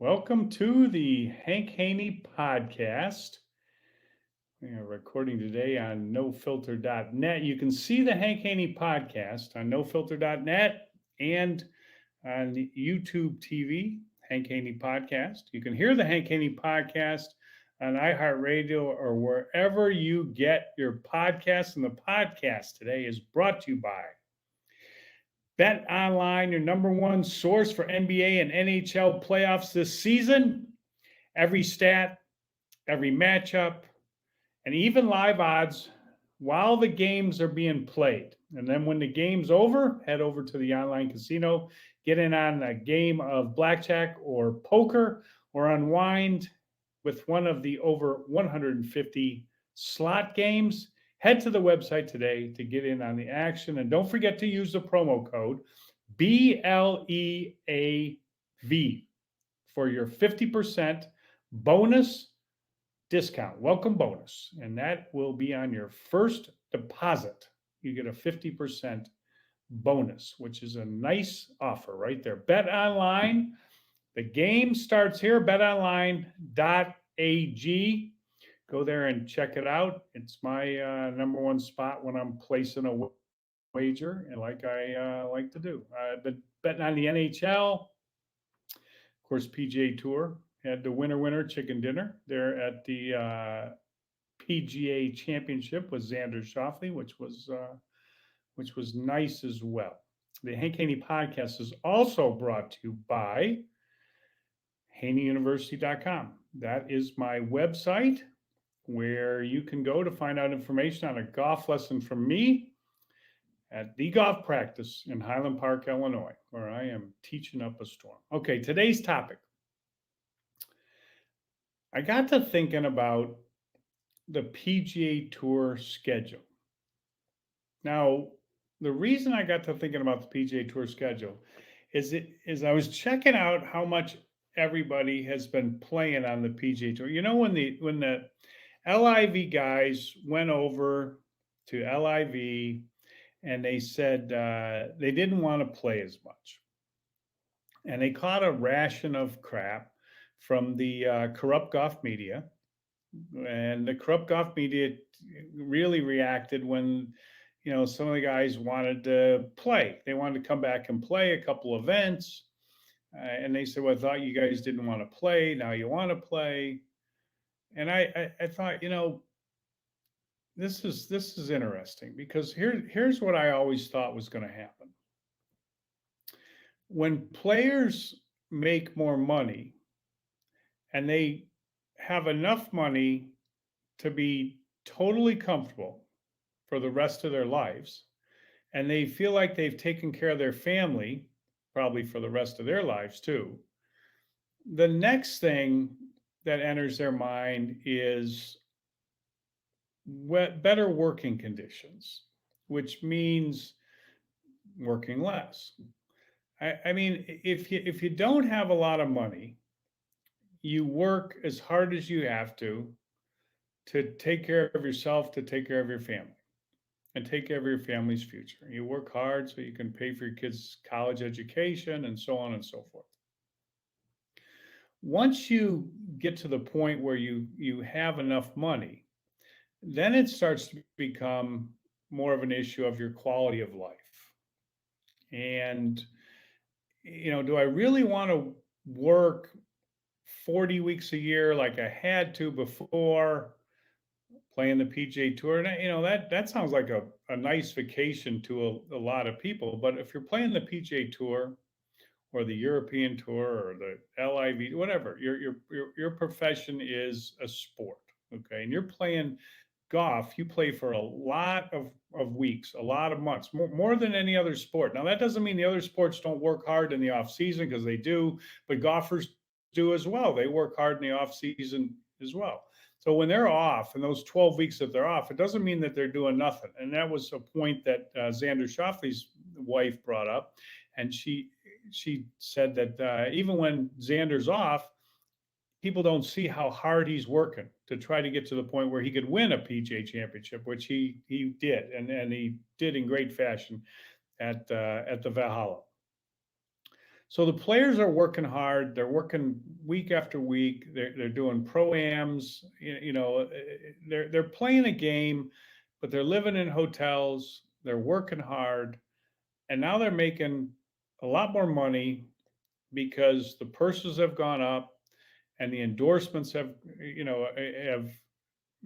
Welcome to the Hank Haney Podcast. We are recording today on nofilter.net. You can see the Hank Haney Podcast on nofilter.net and on YouTube TV, Hank Haney Podcast. You can hear the Hank Haney Podcast on iHeartRadio or wherever you get your podcasts. And the podcast today is brought to you by Bet Online, your number one source for NBA and NHL playoffs this season. Every stat, every matchup, and even live odds while the games are being played. And then when the game's over, head over to the online casino, get in on a game of blackjack or poker, or unwind with one of the over 150 slot games. Head to the website today to get in on the action. And don't forget to use the promo code BLEAV for your 50% bonus discount, welcome bonus. And that will be on your first deposit. You get a 50% bonus, which is a nice offer right there. Bet Online. The game starts here, betonline.ag. Go there and check it out. It's my number one spot when I'm placing a wager, and like I like to do. I've been betting on the NHL, of course, PGA Tour. Had the winner chicken dinner there at the PGA Championship with Xander Schauffele, which was nice as well. The Hank Haney Podcast is also brought to you by HaneyUniversity.com. That is my website where you can go to find out information on a golf lesson from me at the golf practice in Highland Park, Illinois, where I am teaching up a storm. Okay, today's topic. I got to thinking about the PGA Tour schedule. Now, the reason I got to thinking about the PGA Tour schedule is I was checking out how much everybody has been playing on the PGA Tour. You know, when the LIV guys went over to LIV and they said they didn't want to play as much, and they caught a ration of crap from the corrupt golf media. And the corrupt golf media really reacted when, some of the guys wanted to play. They wanted to come back and play a couple events. And they said, well, I thought you guys didn't want to play. Now you want to play. And I thought, this is interesting, because here's what I always thought was going to happen. When players make more money, and they have enough money to be totally comfortable for the rest of their lives, and they feel like they've taken care of their family, probably for the rest of their lives too, the next thing that enters their mind is better working conditions, which means working less. I mean, if you don't have a lot of money, you work as hard as you have to take care of yourself, to take care of your family, and take care of your family's future. You work hard so you can pay for your kids' college education and so on and so forth. Once you get to the point where you have enough money, then it starts to become more of an issue of your quality of life. And, do I really want to work 40 weeks a year like I had to before playing the PGA Tour? And that sounds like a nice vacation to a lot of people. But if you're playing the PGA Tour or the European Tour or the LIV, whatever, your profession is a sport, okay? And you're playing golf, you play for a lot of weeks, a lot of months, more than any other sport. Now, that doesn't mean the other sports don't work hard in the off season, because they do, but golfers do as well. They work hard in the off season as well. So when they're off, and those 12 weeks that they're off, it doesn't mean that they're doing nothing. And that was a point that Xander Schauffele's wife brought up. And she said that even when Xander's off, people don't see how hard he's working to try to get to the point where he could win a PGA Championship, which he did, and he did in great fashion at the Valhalla. So the players are working hard. They're working week after week. They're doing pro-ams. They're playing a game, but they're living in hotels. They're working hard, and now they're making a lot more money because the purses have gone up and the endorsements have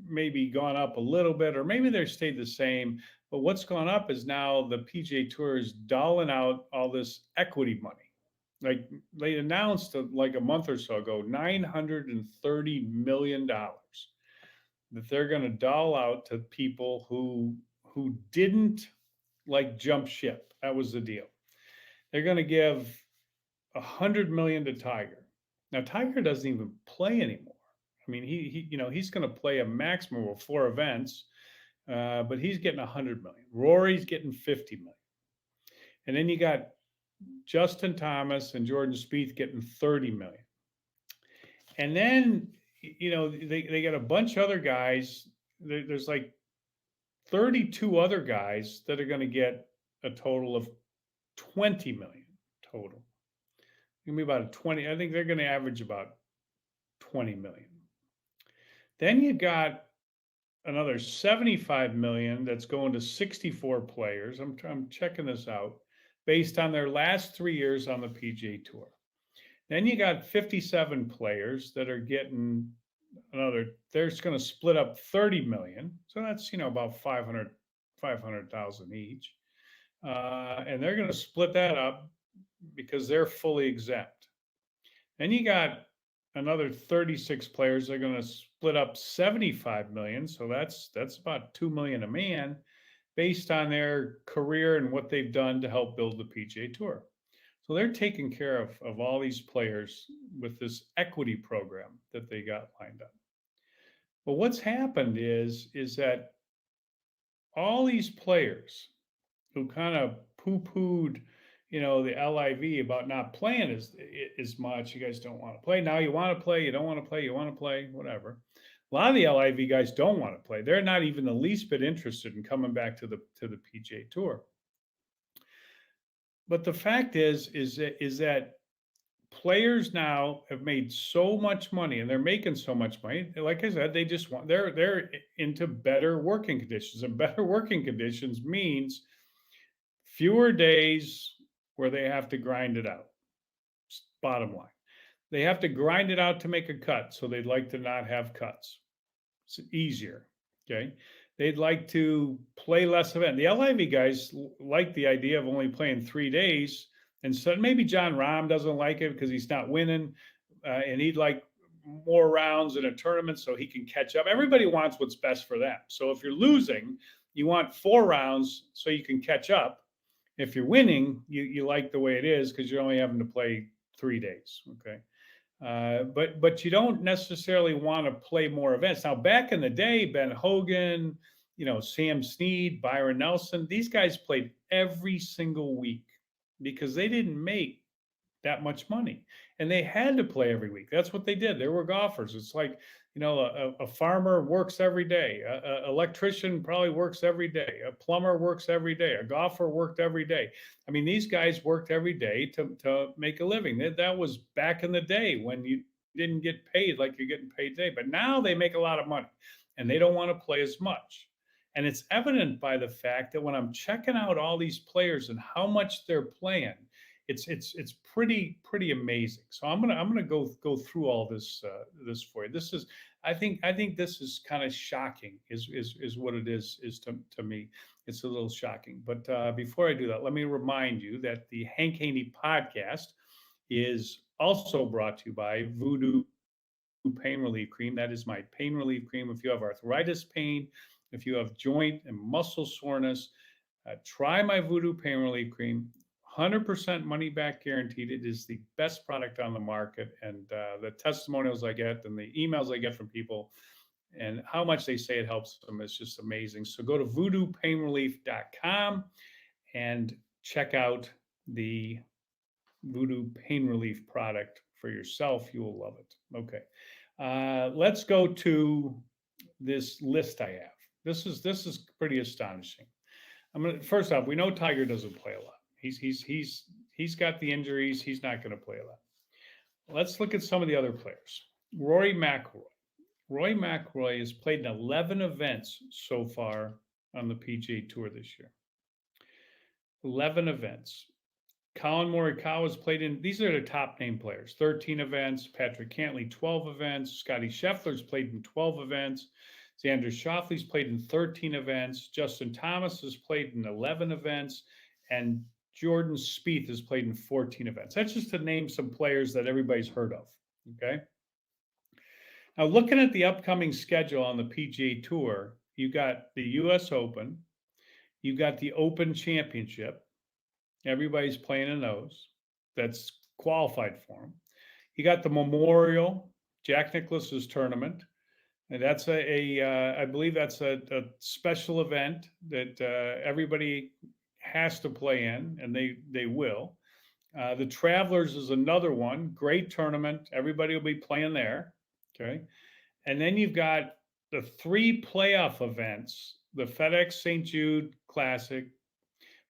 maybe gone up a little bit, or maybe they've stayed the same. But what's gone up is now the PGA Tour is doling out all this equity money. Like they announced like a month or so ago, $930 million that they're going to doll out to people who didn't like jump ship. That was the deal. They're going to give $100 million to Tiger. Now Tiger doesn't even play anymore. I mean, he's going to play a maximum of 4 events, but he's getting $100 million. Rory's getting $50 million, and then you got Justin Thomas and Jordan Spieth getting $30 million, and then they got a bunch of other guys. There's like 32 other guys that are going to get a total of $20 million total. It's going to be about 20. I think they're going to average about 20 million. Then you got another 75 million that's going to 64 players. I'm checking this out based on their last 3 years on the PGA Tour. Then you got 57 players that are getting they're just going to split up 30 million. So that's, about 500,000 each. And they're going to split that up because they're fully exempt. Then you got another 36 players. They're going to split up 75 million. So that's about 2 million a man based on their career and what they've done to help build the PGA Tour. So they're taking care of all these players with this equity program that they got lined up. But what's happened is that all these players who kind of poo-pooed, the LIV about not playing as much. You guys don't want to play. Now you want to play, you don't want to play, you want to play, whatever. A lot of the LIV guys don't want to play. They're not even the least bit interested in coming back to the PGA Tour. But the fact is that players now have made so much money, and they're making so much money. Like I said, they're into better working conditions, and better working conditions means fewer days where they have to grind it out. Bottom line, they have to grind it out to make a cut, so they'd like to not have cuts. It's easier. Okay. They'd like to play less event. The LIV guys like the idea of only playing 3 days. And so maybe John Rahm doesn't like it because he's not winning, and he'd like more rounds in a tournament so he can catch up. Everybody wants what's best for them. So if you're losing, you want 4 rounds so you can catch up. If you're winning, you like the way it is because you're only having to play 3 days. Okay. But you don't necessarily want to play more events. Now, back in the day, Ben Hogan, Sam Snead, Byron Nelson, these guys played every single week because they didn't make that much money, and they had to play every week. That's what they did. They were golfers. It's like, a farmer works every day. An electrician probably works every day. A plumber works every day. A golfer worked every day. I mean, these guys worked every day to make a living. That was back in the day when you didn't get paid like you're getting paid today. But now they make a lot of money, and they don't want to play as much. And it's evident by the fact that when I'm checking out all these players and how much they're playing, it's pretty amazing. So I'm gonna go through all this for you. I think this is kind of shocking is what it is to me. It's a little shocking. But before I do that, let me remind you that the Hank Haney Podcast is also brought to you by Voodoo Pain Relief Cream. That is my pain relief cream. If you have arthritis pain, if you have joint and muscle soreness, try my Voodoo Pain Relief Cream. 100% money back guaranteed. It is the best product on the market, and the testimonials I get and the emails I get from people and how much they say it helps them is just amazing. So go to voodoopainrelief.com and check out the Voodoo Pain Relief product for yourself. You will love it. Okay. Let's go to this list I have. This is pretty astonishing. First off, we know Tiger doesn't play a lot. He's He's got the injuries. He's not going to play a lot. Let's look at some of the other players. Rory McIlroy. Roy McIlroy has played in 11 events so far on the PGA Tour this year. 11 events. Colin Morikawa's played in, these are the top name players, 13 events. Patrick Cantlay, 12 events. Scotty Scheffler's played in 12 events. Xander Schauffele's played in 13 events. Justin Thomas has played in 11 events. And Jordan Spieth has played in 14 events. That's just to name some players that everybody's heard of, okay? Now, looking at the upcoming schedule on the PGA Tour, you got the U.S. Open, you got the Open Championship. Everybody's playing in those. That's qualified for them. You got the Memorial, Jack Nicklaus's tournament, and that's I believe that's a special event that everybody has to play in, and they will. The Travelers is another one, great tournament. Everybody will be playing there. Okay. And then you've got the 3 playoff events, the FedEx St. Jude Classic,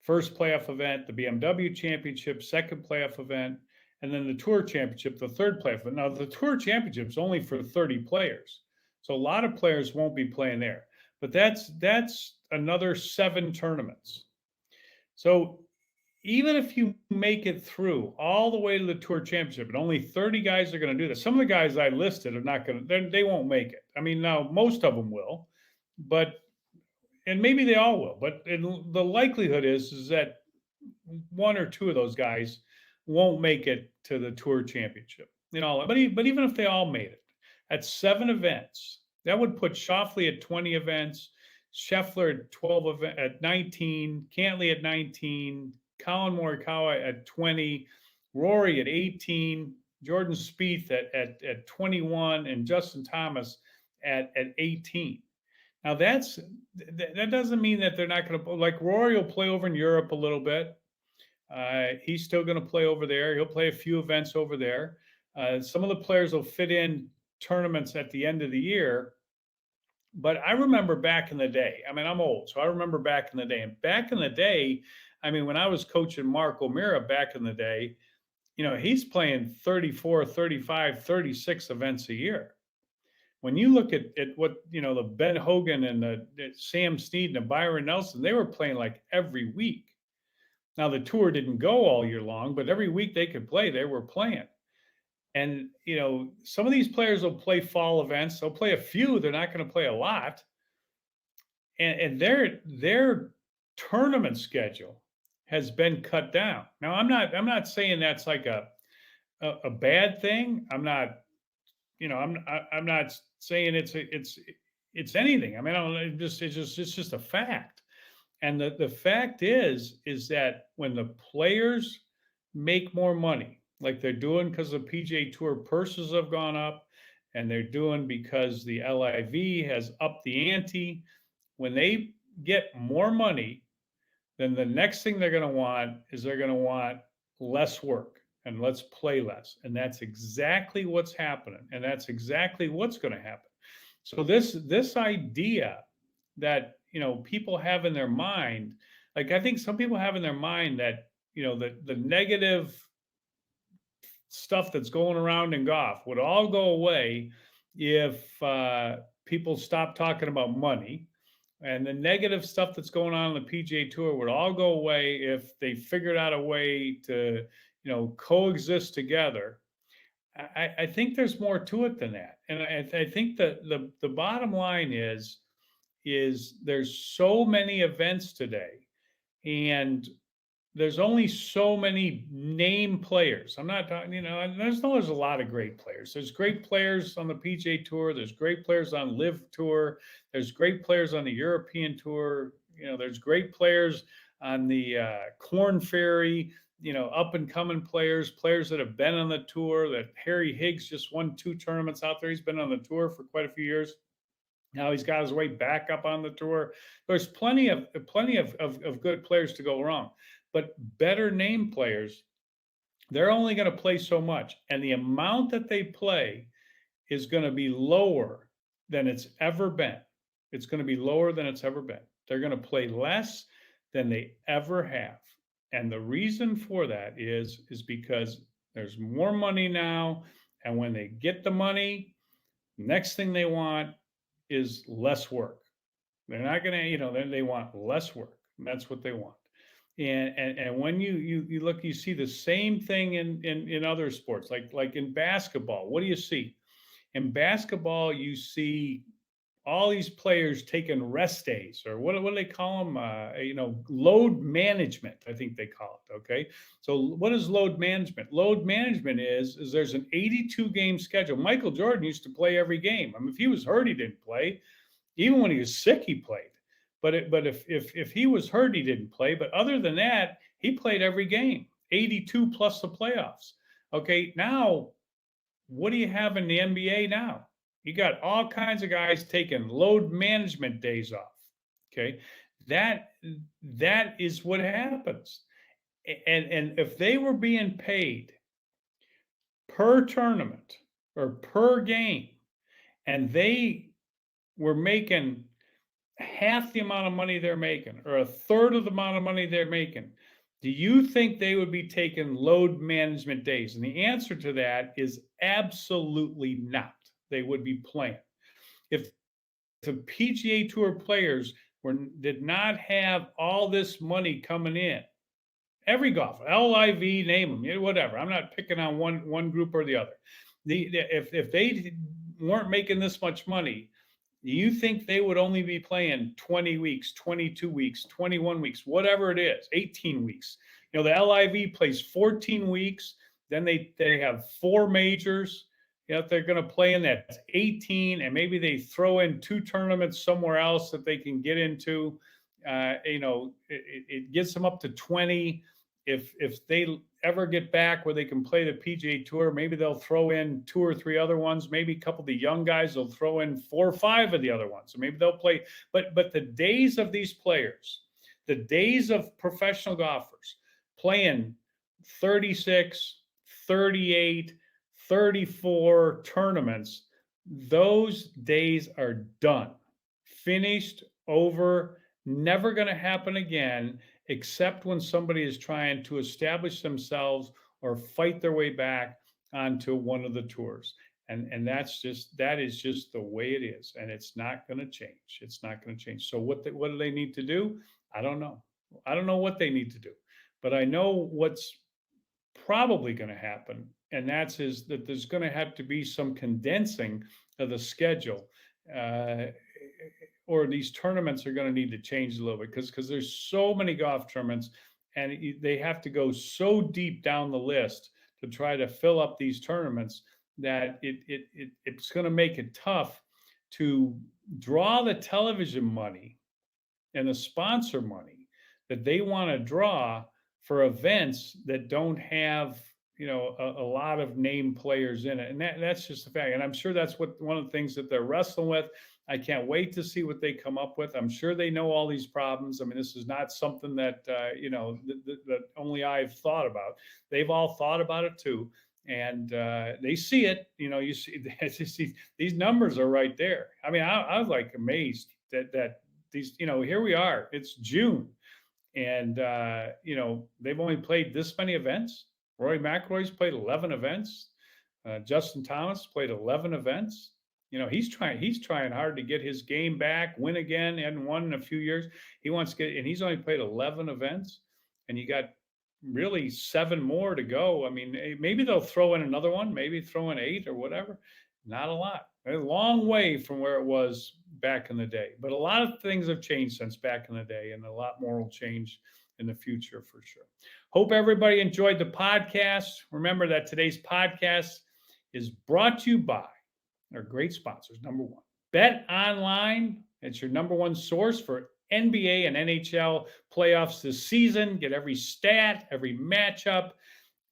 first playoff event, the BMW Championship, second playoff event, and then the Tour Championship, the third playoff event. Now, the Tour Championship is only for 30 players. So a lot of players won't be playing there. But that's another 7 tournaments. So even if you make it through all the way to the Tour Championship, and only 30 guys are going to do this, some of the guys I listed are not going to, they won't make it. I mean, now most of them will, and maybe they all will, but the likelihood is that 1 or 2 of those guys won't make it to the Tour Championship. But even if they all made it, at 7 events, that would put Schauffele at 20 events, Scheffler at 12 at 19, Cantlay at 19, Colin Morikawa at 20, Rory at 18, Jordan Spieth at 21, and Justin Thomas at 18. Now that doesn't mean that they're not going to, like Rory will play over in Europe a little bit. He's still going to play over there. He'll play a few events over there. Some of the players will fit in tournaments at the end of the year. But I remember back in the day, I mean, I'm old, so I remember back in the day. And back in the day, I mean, when I was coaching Mark O'Meara back in the day, he's playing 34, 35, 36 events a year. When you look at what, the Ben Hogan and the Sam Snead and the Byron Nelson, they were playing like every week. Now, the tour didn't go all year long, but every week they could play, they were playing. And, some of these players will play fall events. They'll play a few. They're not going to play a lot. And their tournament schedule has been cut down. Now, I'm not saying that's like a bad thing. I'm not saying it's anything. I mean, it's just a fact. And the fact is that when the players make more money, like they're doing because the PGA Tour purses have gone up, and they're doing because the LIV has upped the ante, when they get more money, then the next thing they're going to want less work, and let's play less. And that's exactly what's happening. And that's exactly what's going to happen. So this idea that, people have in their mind, like I think some people have in their mind that, the negative stuff that's going around in golf would all go away if people stop talking about money, and the negative stuff that's going on the PGA Tour would all go away if they figured out a way to, coexist together. I think there's more to it than that, and I think that the bottom line is there's so many events today, and there's only so many name players. I'm not talking, there's a lot of great players. There's great players on the PGA Tour. There's great players on Live Tour. There's great players on the European Tour. There's great players on the Corn Ferry, up and coming players that have been on the tour. That Harry Higgs just won 2 tournaments out there. He's been on the tour for quite a few years. Now he's got his way back up on the tour. There's plenty of good players to go wrong. But better name players, they're only going to play so much. And the amount that they play is going to be lower than it's ever been. It's going to be lower than it's ever been. They're going to play less than they ever have. And the reason for that is because there's more money now. And when they get the money, next thing they want is less work. They're not going to, then they want less work. That's what they want. And when you look, you see the same thing in other sports, like in basketball. What do you see? In basketball, you see all these players taking rest days, or what do they call them? Load management, I think they call it. Okay. So what is load management? Load management is there's an 82 game schedule. Michael Jordan used to play every game. I mean, if he was hurt, he didn't play. Even when he was sick, he played. But if he was hurt, he didn't play. But other than that, he played every game, 82 plus the playoffs. Okay, now what do you have in the NBA now? You got all kinds of guys taking load management days off. Okay, that is what happens. And if they were being paid per tournament or per game, and they were making half the amount of money they're making, or a third of the amount of money they're making, do you think they would be taking load management days? And the answer to that is absolutely not. They would be playing. If the PGA Tour players did not have all this money coming in, every golfer, LIV, name them, whatever. I'm not picking on one group or the other. If they weren't making this much money, you think they would only be playing 20 weeks, 22 weeks, 21 weeks, whatever it is, 18 weeks. The LIV plays 14 weeks. Then they have 4 majors. They're going to play in that 18, and maybe they throw in 2 tournaments somewhere else that they can get into. It gets them up to 20. If they ever get back where they can play the PGA Tour, maybe they'll throw in 2 or 3 other ones. Maybe a couple of the young guys will throw in 4 or 5 of the other ones. So maybe they'll play. But the days of these players, the days of professional golfers playing 36, 38, 34 tournaments, those days are done, finished, over, never going to happen again, except when somebody is trying to establish themselves or fight their way back onto one of the tours. And that is just the way it is. And it's not going to change. It's not going to change. So what do they need to do? I don't know. I don't know what they need to do, but I know what's probably going to happen. And that there's going to have to be some condensing of the schedule, or these tournaments are going to need to change a little bit because there's so many golf tournaments, and they have to go so deep down the list to try to fill up these tournaments that it's going to make it tough to draw the television money and the sponsor money that they want to draw for events that don't have a lot of name players in it. And that's just the fact. And I'm sure that's one of the things that they're wrestling with. I can't wait to see what they come up with. I'm sure they know all these problems. I mean, this is not something that, that only I've thought about. They've all thought about it too. And they see it, you see these numbers are right there. I mean, I was like amazed that these, here we are, it's June, and, they've only played this many events. Rory McIlroy's played 11 events. Justin Thomas played 11 events. He's trying hard to get his game back, win again, hadn't won in a few years. He wants to get, and he's only played 11 events, and you got really 7 more to go. I mean, maybe they'll throw in another one, maybe throw in 8 or whatever. Not a lot. A long way from where it was back in the day. But a lot of things have changed since back in the day, and a lot more will change in the future for sure. Hope everybody enjoyed the podcast. Remember that today's podcast is brought to you by our great sponsors. Number 1, Bet Online. It's your number 1 source for NBA and NHL playoffs this season. Get every stat, every matchup,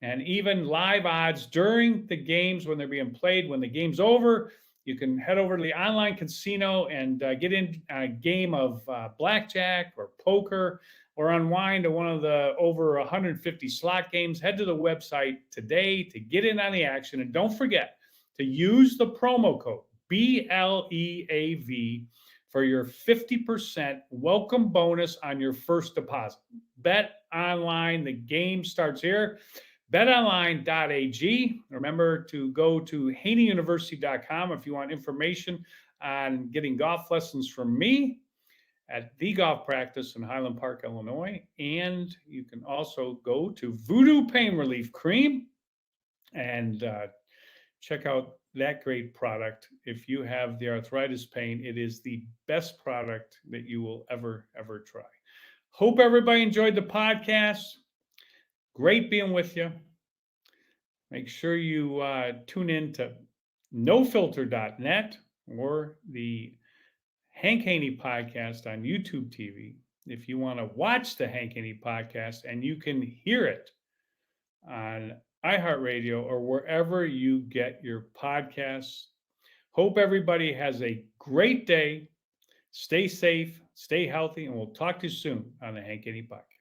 and even live odds during the games when they're being played. When the game's over, you can head over to the online casino and get in a game of blackjack or poker, or unwind to one of the over 150 slot games. Head to the website today to get in on the action. And don't forget to use the promo code BLEAV for your 50% welcome bonus on your first deposit. Bet online. The game starts here. BetOnline.ag. Remember to go to haneyuniversity.com if you want information on getting golf lessons from me at the golf practice in Highland Park, Illinois. And you can also go to Voodoo Pain Relief Cream and check out that great product. If you have the arthritis pain, it is the best product that you will ever try. Hope everybody enjoyed the podcast. Great being with you. Make sure you tune in to nofilter.net or the Hank Haney Podcast on YouTube TV. If you want to watch the Hank Haney Podcast and you can hear it on iHeartRadio or wherever you get your podcasts. Hope everybody has a great day. Stay safe, stay healthy, and we'll talk to you soon on the Hank Haney Podcast.